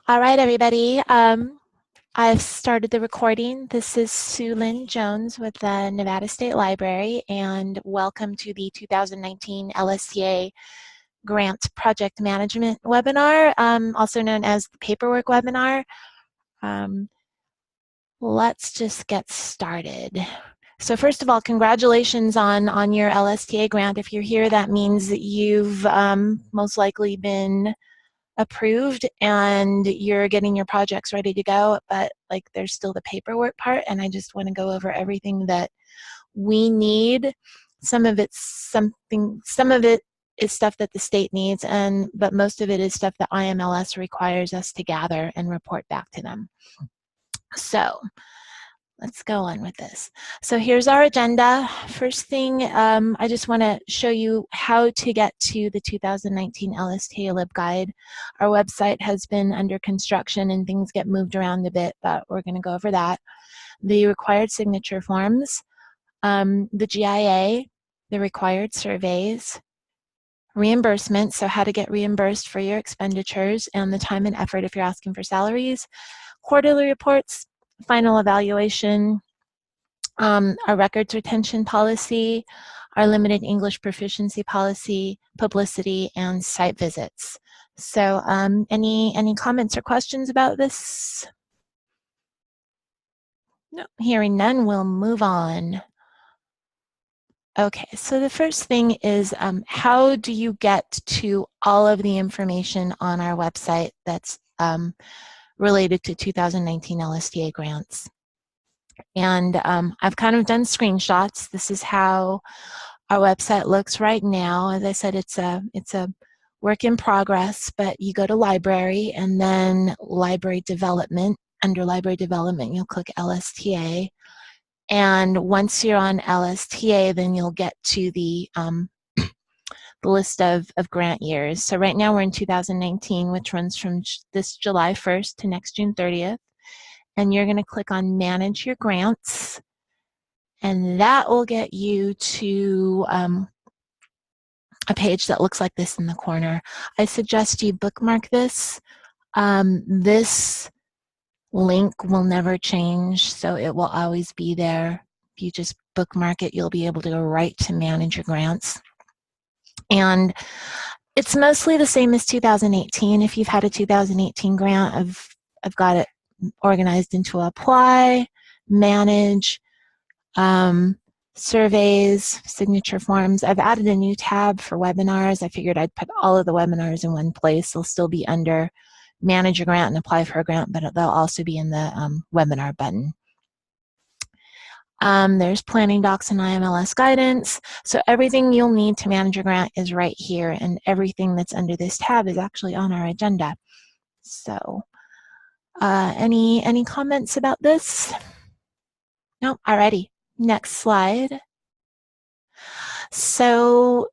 All right, everybody. I've started the recording. This is Sue Lynn Jones with the Nevada State Library, and welcome to the 2019 LSTA Grant Project Management webinar, also known as the Paperwork webinar. Let's just get started. So first of all, congratulations on your LSTA grant. If you're here, that means that you've most likely been approved and you're getting your projects ready to go, but like there's still the paperwork part, and I just want to go over everything that we need. Some of it is stuff that the state needs, but most of it is stuff that IMLS requires us to gather and report back to them. So let's go on with this. So here's our agenda. First thing, I just want to show you how to get to the 2019 LSTA LibGuide. Our website has been under construction and things get moved around a bit, but we're going to go over that. The required signature forms, the GIA, the required surveys, reimbursement, so how to get reimbursed for your expenditures and the time and effort if you're asking for salaries, quarterly reports, final evaluation, our records retention policy, our limited English proficiency policy, publicity, and site visits. So any comments or questions about this? No, hearing none, we'll move on. Okay, so the first thing is how do you get to all of the information on our website that's related to 2019 LSTA grants? And I've kind of done screenshots. This is how our website looks right now. As I said, it's a work in progress, but you go to library and then library development. Under library development, you'll click LSTA. And once you're on LSTA, then you'll get to the list of grant years. So right now we're in 2019, which runs from this July 1st to next June 30th. And you're going to click on Manage Your Grants, and that will get you to a page that looks like this in the corner. I suggest you bookmark this. This link will never change, so it will always be there. If you just bookmark it, you'll be able to go right to Manage Your Grants. And it's mostly the same as 2018. If you've had a 2018 grant, I've got it organized into apply, manage, surveys, signature forms. I've added a new tab for webinars. I figured I'd put all of the webinars in one place. They'll still be under manage a grant and apply for a grant, but they'll also be in the webinar button. There's planning docs and IMLS guidance. So everything you'll need to manage your grant is right here, and everything that's under this tab is actually on our agenda. So any comments about this? No, alrighty. Next slide. So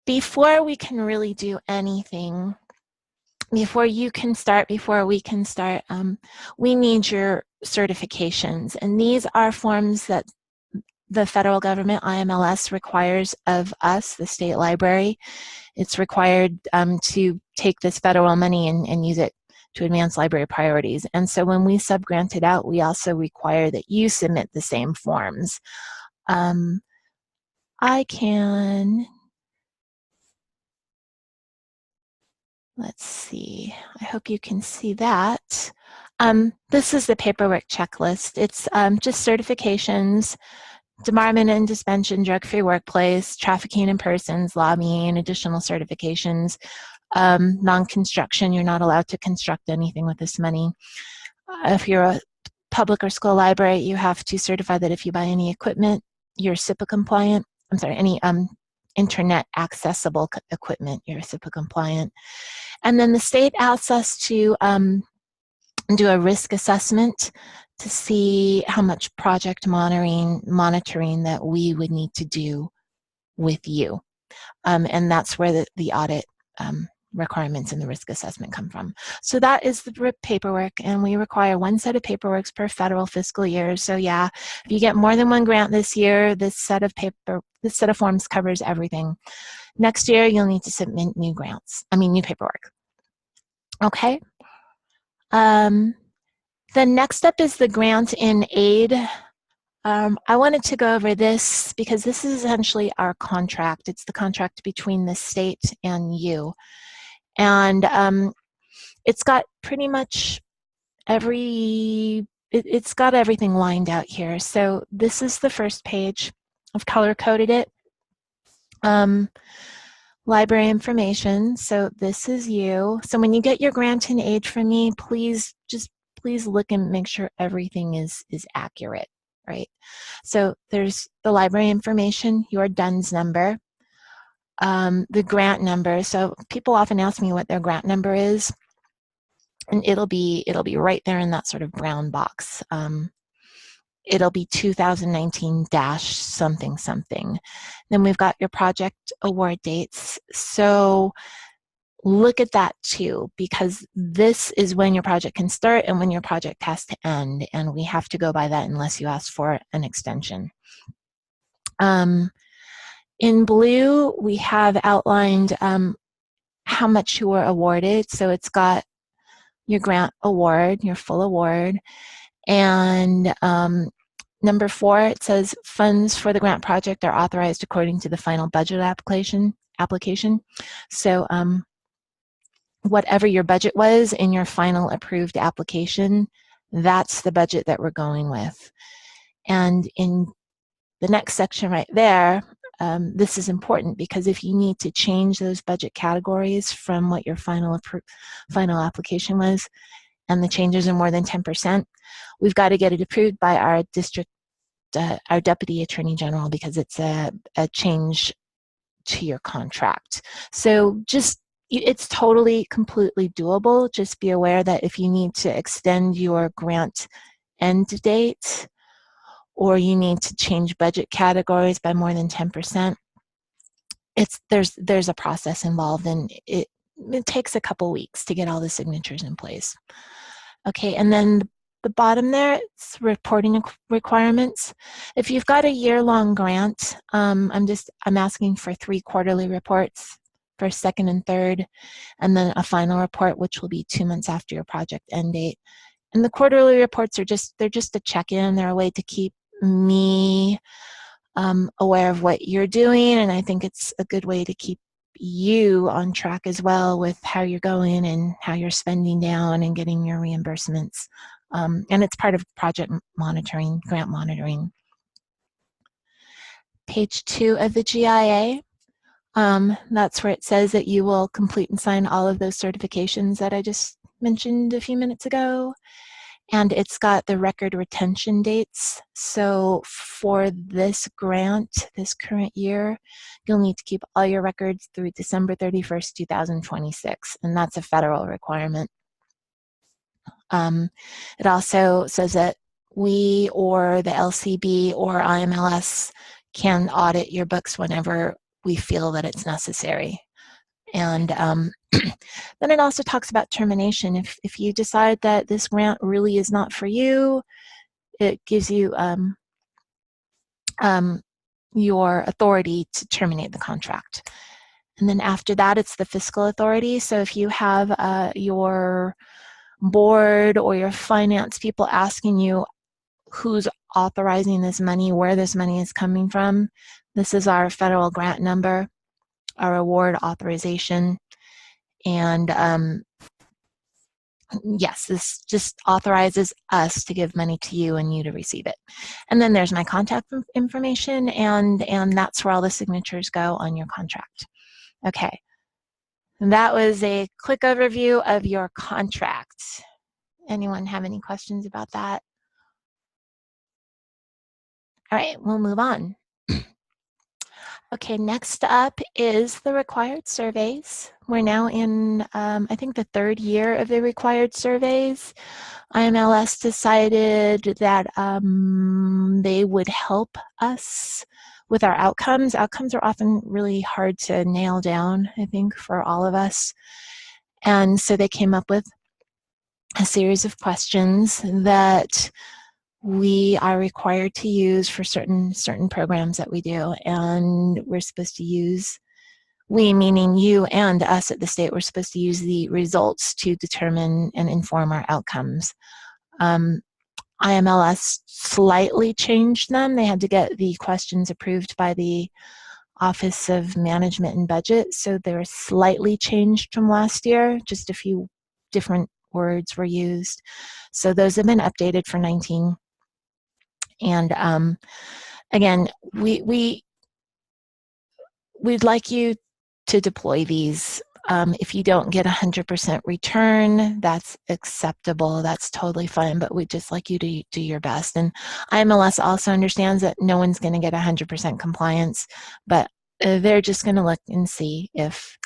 before we can really do anything, before we can start, we need your certifications. And these are forms that the federal government, IMLS, requires of us, the state library. It's required to take this federal money and use it to advance library priorities. And so when we subgrant it out, we also require that you submit the same forms. I can, let's see, I hope you can see that. This is the paperwork checklist. It's just certifications, debarment and suspension, drug-free workplace, trafficking in persons, lobbying, additional certifications, non-construction, you're not allowed to construct anything with this money. If you're a public or school library, you have to certify that if you buy any equipment, you're SIPA compliant. I'm sorry, any internet accessible equipment, you're SIPA compliant. And then the state asks us to do a risk assessment to see how much project monitoring that we would need to do with you. And that's where the audit requirements in the risk assessment come from. So that is the paperwork, and we require one set of paperworks per federal fiscal year. So yeah, if you get more than one grant this year, this set of forms covers everything. Next year, you'll need to submit new paperwork. Okay. The next step is the grant in aid. I wanted to go over this because this is essentially our contract. It's the contract between the state and you. And it's got pretty much it's got everything lined out here. So this is the first page. I've color-coded it. Library information. So this is you. So when you get your grant and aid from me, please look and make sure everything is accurate, right? So there's the library information, your DUNS number, the grant number. So people often ask me what their grant number is, and it'll be right there in that sort of brown box. It'll be 2019 dash something something. Then we've got your project award dates. So look at that too, because this is when your project can start and when your project has to end, and we have to go by that unless you ask for an extension. In blue, we have outlined how much you were awarded. So it's got your grant award, your full award, and number 4, it says funds for the grant project are authorized according to the final budget application. So whatever your budget was in your final approved application, that's the budget that we're going with. And in the next section right there, this is important because if you need to change those budget categories from what your final application was, and the changes are more than 10%, we've got to get it approved by our our Deputy Attorney General, because it's a change to your contract. So it's totally, completely doable. Just be aware that if you need to extend your grant end date, or you need to change budget categories by more than 10%, there's a process involved, and it takes a couple weeks to get all the signatures in place. Okay, and then the bottom there, it's reporting requirements. If you've got a year-long grant, I'm asking for 3 quarterly reports, first, second, and third, and then a final report, which will be 2 months after your project end date. And the quarterly reports are just a check-in. They're a way to keep me aware of what you're doing, and I think it's a good way to keep you on track as well with how you're going and how you're spending down and getting your reimbursements. And it's part of project monitoring, grant monitoring. Page 2 of the GIA, that's where it says that you will complete and sign all of those certifications that I just mentioned a few minutes ago. And it's got the record retention dates. So for this grant, this current year, you'll need to keep all your records through December 31st, 2026, and that's a federal requirement. It also says that we or the LCB or IMLS can audit your books whenever we feel that it's necessary. And then it also talks about termination. If you decide that this grant really is not for you, it gives you your authority to terminate the contract. And then after that, it's the fiscal authority. So if you have your board or your finance people asking you who's authorizing this money, where this money is coming from, this is our federal grant number, our award authorization. And yes, this just authorizes us to give money to you and you to receive it. And then there's my contact information, and that's where all the signatures go on your contract. Okay, and that was a quick overview of your contract. Anyone have any questions about that? All right, we'll move on. Okay, next up is the required surveys. We're now in, I think, the 3rd year of the required surveys. IMLS decided that they would help us with our outcomes. Outcomes are often really hard to nail down, I think, for all of us. And so they came up with a series of questions that we are required to use for certain programs that we do, and we're supposed to use We, meaning you and us at the state, were supposed to use the results to determine and inform our outcomes. IMLS slightly changed them. They had to get the questions approved by the Office of Management and Budget, so they were slightly changed from last year. Just a few different words were used. So those have been updated for 19. And again, we'd like you to deploy these. If you don't get 100% return, that's acceptable. That's totally fine, but we'd just like you to do your best. And IMLS also understands that no one's going to get 100% compliance, but they're just going to look and see if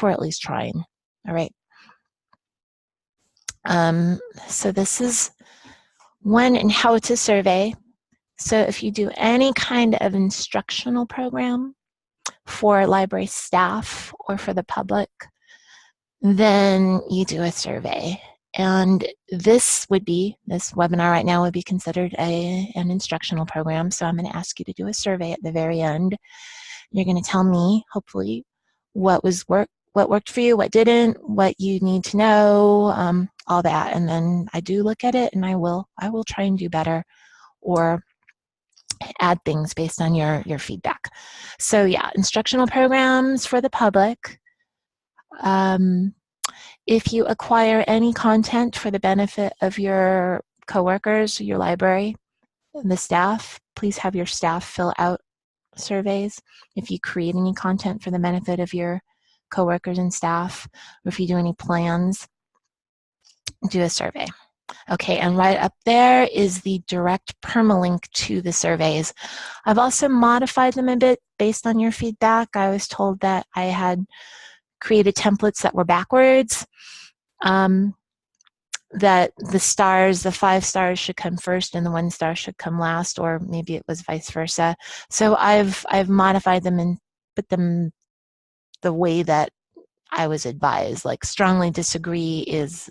we're at least trying. All right. So this is when and how to survey. So if you do any kind of instructional program for library staff or for the public, then you do a survey. And this webinar right now would be considered an instructional program. So I'm going to ask you to do a survey at the very end. You're going to tell me, hopefully, what worked for you, what didn't, what you need to know, all that. And then I do look at it, and I will try and do better or add things based on your feedback. So yeah, instructional programs for the public. If you acquire any content for the benefit of your coworkers, your library, and the staff, please have your staff fill out surveys. If you create any content for the benefit of your coworkers and staff, or if you do any plans, do a survey. Okay, and right up there is the direct permalink to the surveys. I've also modified them a bit based on your feedback. I was told that I had created templates that were backwards, that the stars, the 5 stars should come first and the 1 star should come last, or maybe it was vice versa. So I've modified them and put them the way that I was advised, like strongly disagree is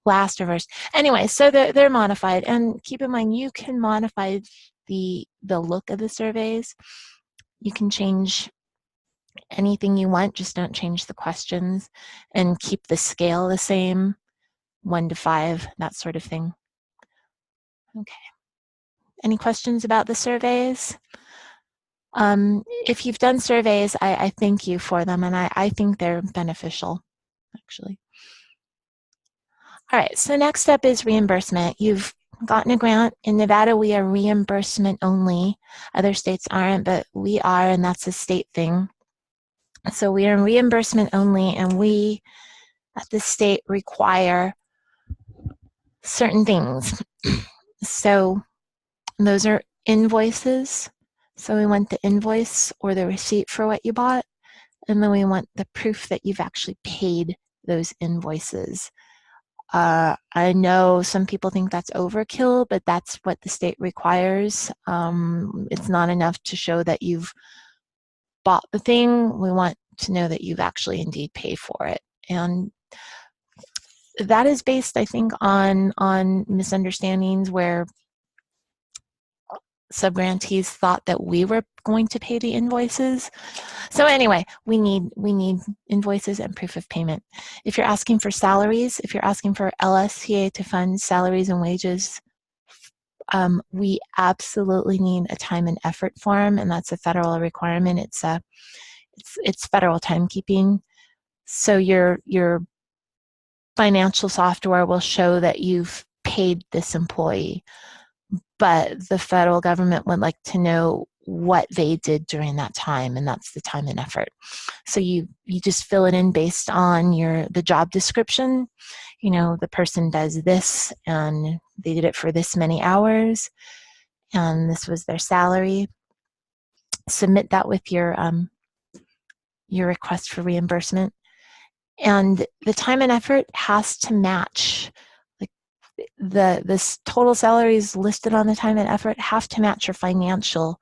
last or first. Anyway, so they're modified, and keep in mind you can modify the look of the surveys. You can change anything you want, just don't change the questions, and keep the scale the same, 1 to 5, that sort of thing. Okay. Any questions about the surveys? If you've done surveys, I thank you for them, and I think they're beneficial, actually. All right, so next up is reimbursement. You've gotten a grant. In Nevada, we are reimbursement only. Other states aren't, but we are, and that's a state thing. So we are reimbursement only, and we at the state require certain things. So those are invoices. So we want the invoice or the receipt for what you bought, and then we want the proof that you've actually paid those invoices. I know some people think that's overkill, but that's what the state requires. It's not enough to show that you've bought the thing. We want to know that you've actually indeed paid for it. And that is based, I think, on misunderstandings where subgrantees thought that we were going to pay the invoices. So anyway, we need invoices and proof of payment. If you're asking for salaries, if you're asking for LSTA to fund salaries and wages, we absolutely need a time and effort form, and that's a federal requirement. It's federal timekeeping. So your financial software will show that you've paid this employee, but the federal government would like to know what they did during that time, and that's the time and effort. So you just fill it in based on the job description. You know, the person does this, and they did it for this many hours, and this was their salary. Submit that with your request for reimbursement, and the time and effort has to match. This total salaries listed on the time and effort have to match your financial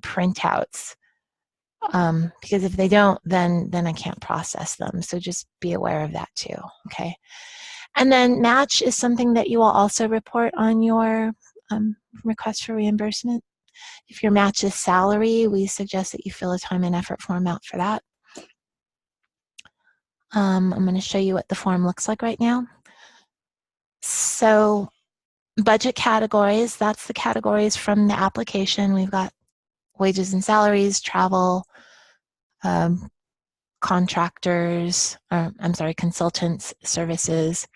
printouts, because if they don't, then I can't process them. So just be aware of that too. Okay, and then match is something that you will also report on your request for reimbursement. If your match is salary, we suggest that you fill a time and effort form out for that. I'm going to show you what the form looks like right now. So budget categories, that's the categories from the application. We've got wages and salaries, travel, contractors, or I'm sorry, consultants, services.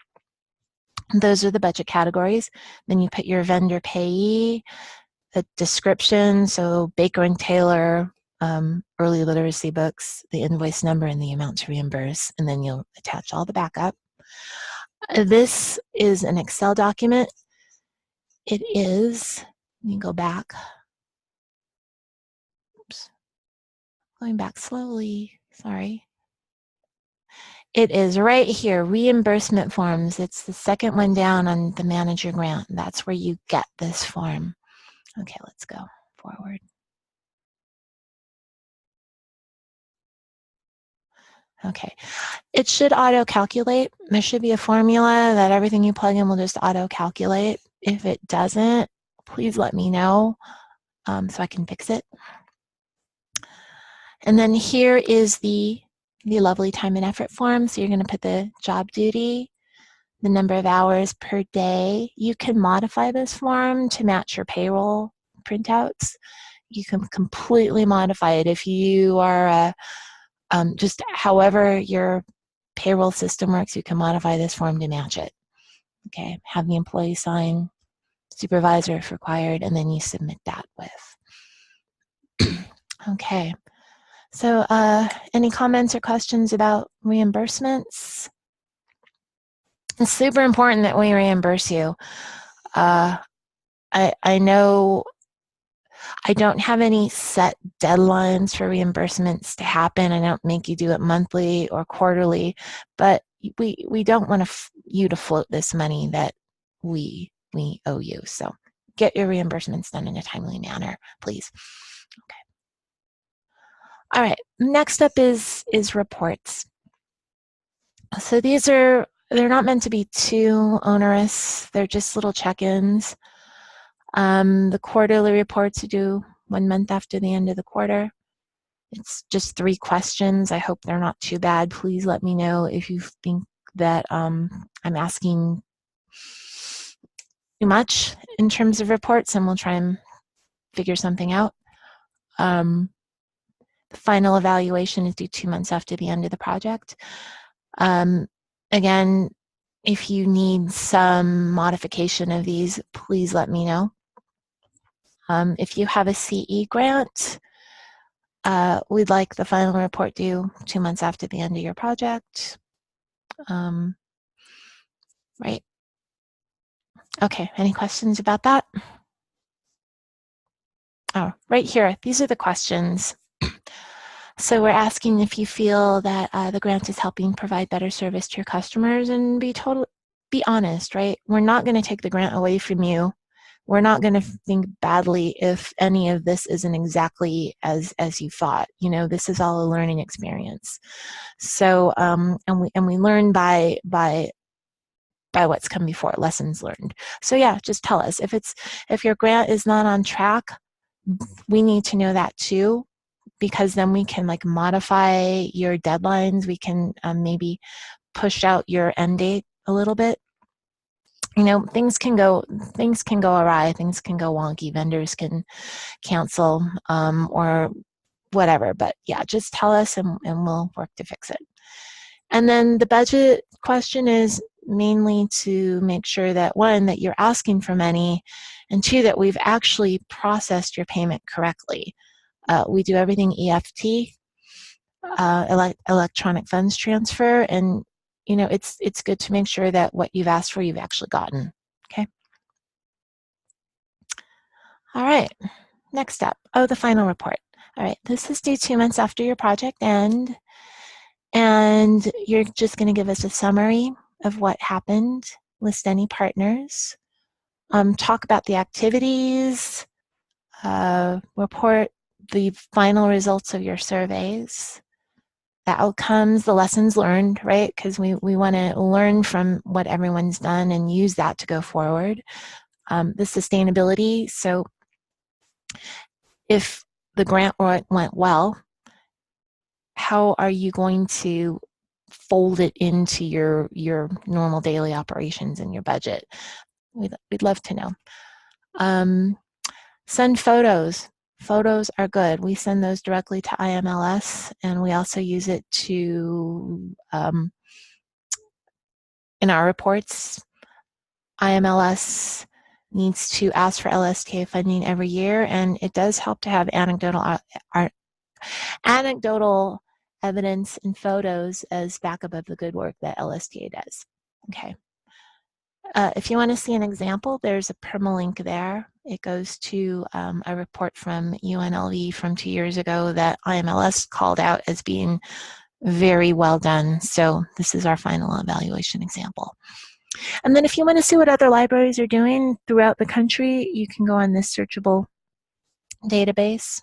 Those are the budget categories. Then you put your vendor payee, the description, so Baker and Taylor, early literacy books, the invoice number, and the amount to reimburse, and then you'll attach all the backup. This is an Excel document. It is, let me go back. Oops, going back slowly, sorry. It is right here, reimbursement forms. It's the second one down on the manager grant. That's where you get this form. Okay, let's go forward. Okay, it should auto-calculate. There should be a formula that everything you plug in will just auto-calculate. If it doesn't, please let me know so I can fix it. And then here is the lovely time and effort form. So you're going to put the job duty, the number of hours per day. You can modify this form to match your payroll printouts. You can completely modify it if you are just however your payroll system works, you can modify this form to match it. Okay, have the employee sign, supervisor if required, and then you submit that with. Okay, so any comments or questions about reimbursements? It's super important that we reimburse you. I know I don't have any set deadlines for reimbursements to happen. I don't make you do it monthly or quarterly, but we don't want you to float this money that we owe you. So get your reimbursements done in a timely manner, please. Okay. All right. Next up is reports. So they're not meant to be too onerous. They're just little check-ins. The quarterly reports you do 1 month after the end of the quarter. It's just 3 questions. I hope they're not too bad. Please let me know if you think that I'm asking too much in terms of reports, and we'll try and figure something out. The final evaluation is due 2 months after the end of the project. Again, if you need some modification of these, please let me know. If you have a CE grant, we'd like the final report due 2 months after the end of your project. Right. Okay, any questions about that? Oh, right here, these are the questions. So we're asking if you feel that the grant is helping provide better service to your customers, and be honest, right? We're not going to take the grant away from you. We're not going to think badly if any of this isn't exactly as you thought. You know, this is all a learning experience. So and we learn by what's come before, lessons learned. So yeah, just tell us if your grant is not on track. We need to know that too, because then we can like modify your deadlines. We can maybe push out your end date a little bit. You know, things can go awry, things can go wonky, vendors can cancel or whatever. But yeah, just tell us and we'll work to fix it. And then the budget question is mainly to make sure that, 1, that you're asking for money, and 2, that we've actually processed your payment correctly. We do everything EFT, electronic funds transfer, and you know, it's good to make sure that what you've asked for, you've actually gotten. Okay. All right. Next up, the final report. All right, this is due 2 months after your project end, and you're just going to give us a summary of what happened, list any partners, talk about the activities, report the final results of your surveys, the outcomes, the lessons learned, right? Because we want to learn from what everyone's done and use that to go forward. The sustainability, so if the grant went well, how are you going to fold it into your normal daily operations and your budget. We'd love to know. Send photos. Photos are good. We send those directly to IMLS, and we also use it to in our reports. IMLS needs to ask for LSTA funding every year, and it does help to have anecdotal evidence and photos as backup of the good work that LSTA does. Okay. If you want to see an example, there's a permalink there. It goes to a report from UNLV from 2 years ago that IMLS called out as being very well done. So this is our final evaluation example. And then if you want to see what other libraries are doing throughout the country, you can go on this searchable database.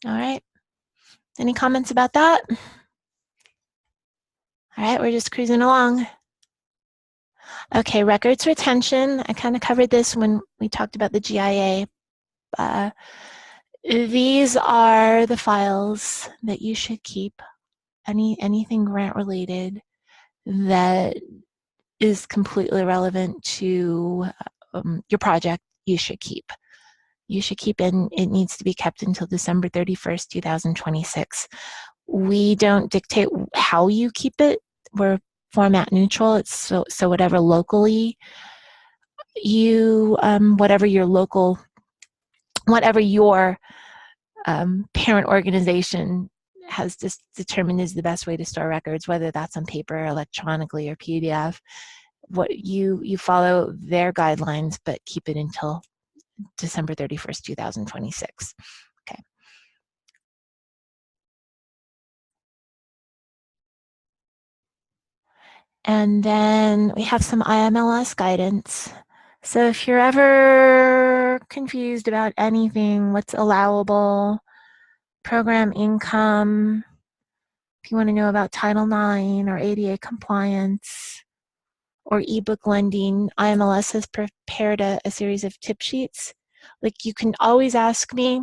All right. Any comments about that? All right, we're just cruising along. Okay, records retention. I kind of covered this when we talked about the GIA. These are the files that you should keep. Anything grant related that is completely relevant to your project, you should keep. You should keep, and it needs to be kept until December 31st, 2026. We don't dictate how you keep it. We're format neutral. It's so whatever locally you, whatever your parent organization has just determined is the best way to store records, whether that's on paper, electronically, or PDF. What you follow their guidelines, but keep it until December 31st, 2026. Okay. And then we have some IMLS guidance. So if you're ever confused about anything, what's allowable, program income, if you want to know about Title IX or ADA compliance or ebook lending, IMLS has prepared a series of tip sheets. Like, you can always ask me,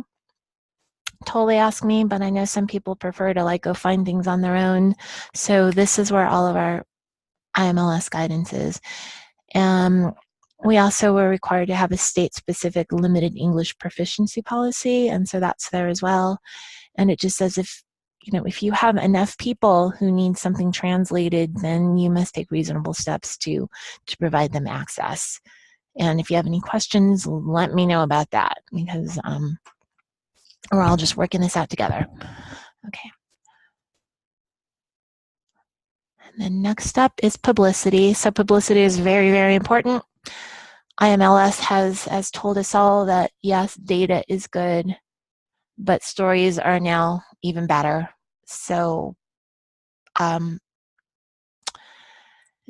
totally ask me, but I know some people prefer to go find things on their own. So this is where all of our IMLS guidance is. We also were required to have a state-specific limited English proficiency policy, and so that's there as well. And it just says if you have enough people who need something translated, then you must take reasonable steps to provide them access. And if you have any questions, let me know about that, because we're all just working this out together. Okay. And then next up is publicity. So publicity is very, very important. IMLS has told us all that, yes, data is good, but stories are now even better. So the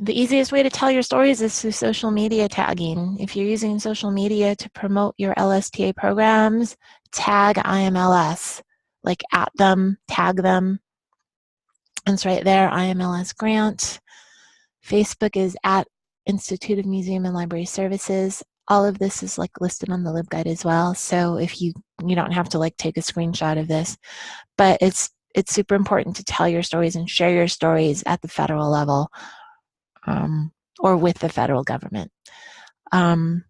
easiest way to tell your stories is through social media tagging. If you're using social media to promote your LSTA programs, tag IMLS, like at them, tag them. And it's right there, IMLS grant. Facebook is at Institute of Museum and Library Services. All of this is listed on the LibGuide as well. So if you don't have to take a screenshot of this, but it's super important to tell your stories and share your stories at the federal level, or with the federal government. Same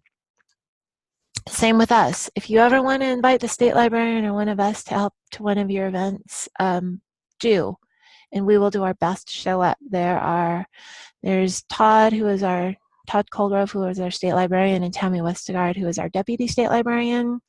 with us. If you ever want to invite the state librarian or one of us to help to one of your events, do, and we will do our best to show up. There's Todd Coldgrove, who is our state librarian, and Tammy Westergaard, who is our deputy state librarian.